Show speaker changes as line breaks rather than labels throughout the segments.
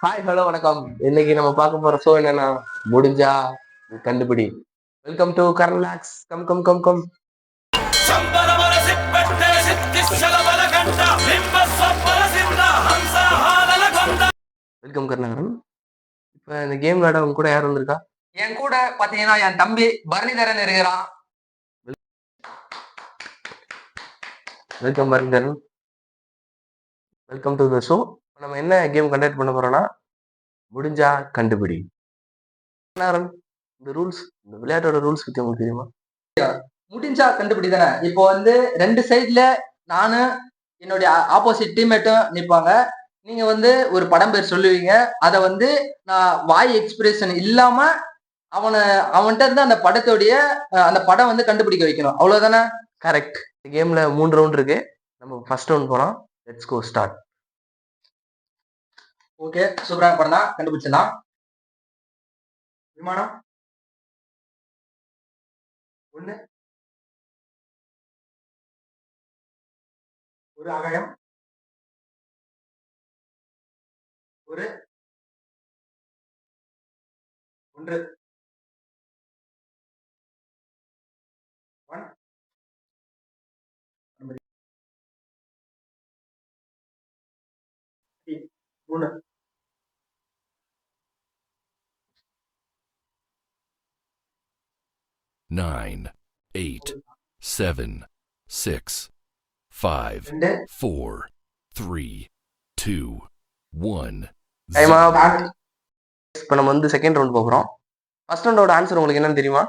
Hi hello வணக்கம். இன்னைக்கு நம்ம பார்க்க போற ஷோ என்னன்னா முடிஞ்சா கண்டுபிடி. வெல்கம் டு கர்லாக்ஸ். Come come come come. Welcome கர்நாகரன். இப்ப இந்த கேம் விளையாட உங்க கூட யார் வந்திருக்கா?
என் கூட பாத்தீங்கன்னா என் தம்பி பரணிதரன் இருக்கிறான்.
Welcome Bharanidharan. Welcome to the show. நம்ம என்ன கேம் கண்டக்ட் பண்ண போறோம்னா முடிஞ்சா கண்டுபிடி. கர்நாகரன், இந்த ரூல்ஸ், இந்த விளையாட்டோட ரூல்ஸ் பத்தி உங்களுக்கு தெரியுமா?
முடிஞ்சா கண்டுபிடி தானே. இப்போ வந்து ரெண்டு சைட்ல நானு என்னுடைய ஆப்போசிட் டீம்மேட்டும் நிற்பாங்க. நீங்க வந்து ஒரு படம் பேர் சொல்லுவீங்க. அதை வந்து நான் வாய் எக்ஸ்பிரஷன் இல்லாம அவன்கிட்ட இருந்து அந்த படத்தோடைய அந்த படம் வந்து கண்டுபிடிக்க வைக்கணும். அவ்வளவுதானே?
கரெக்ட். இந்த கேம்ல 3 ரவுண்ட் இருக்கு. நம்ம ஃபர்ஸ்ட் ரவுண்ட் போலாம். Let's go start.
ஓகே, சூப்பரா படம் தான், கண்டுபிடிச்சலாம். விமானம் ஒண்ணு, ஒரு அகழம், ஒரு ஒன்று, மூணு,
9, 8, 7, 6, 5, 4, 3, 2, 1.
இப்ப நம்ம வந்து செகண்ட் ரவுண்ட் போகிறோம். ஃபர்ஸ்ட் ரவுண்டோட ஆன்சர் உங்களுக்கு என்னன்னு தெரியுமா?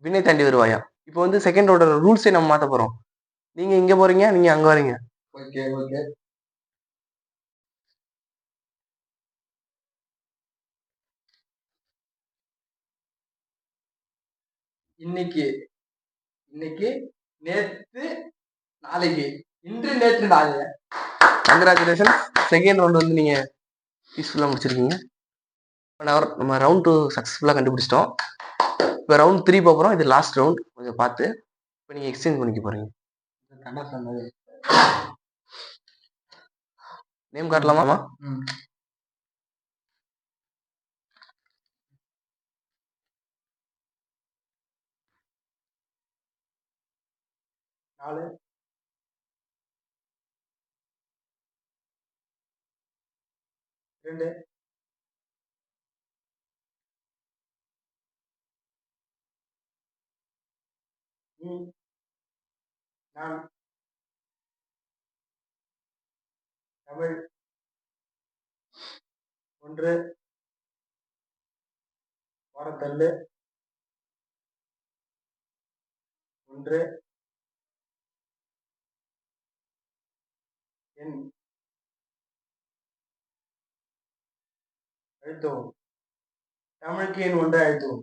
வினை தாண்டி வருவாயா. இப்போ வந்து செகண்ட் ரவுண்டோட ரூல்ஸே நம்ம மாத்த போறோம். நீங்க இங்க போறீங்க, நீங்க அங்க வரீங்க.
Okay okay. இன்னைக்கு இன்னைக்கு நேத்து நாளைக்கு இன்று நேற்று நாளைக்கு.
கங்க்ராச்சுலேஷன். செகண்ட் ரவுண்ட் வந்து நீங்க பீஸ்ஃபுல்லா முடிச்சிருக்கீங்க. நம்ம ரவுண்ட் 2 சக்சஸ்ஃபுல்லா கண்டுபிடிச்சிட்டோம். இப்போ ரவுண்ட் 3 போறோம். இது லாஸ்ட் ரவுண்ட். கொஞ்சம் பார்த்து இப்போ நீங்க எக்ஸ்சேஞ்ச் பண்ணிக்க போறீங்க. நேம் காட்டலாமா?
நாலு, ரெண்டு, நான் தமிழ் ஒன்று, வாரத்தல்லு ஒன்று, என் அழுத்தவும் தமிழுக்கு என் ஒன்று அழுத்தவும்.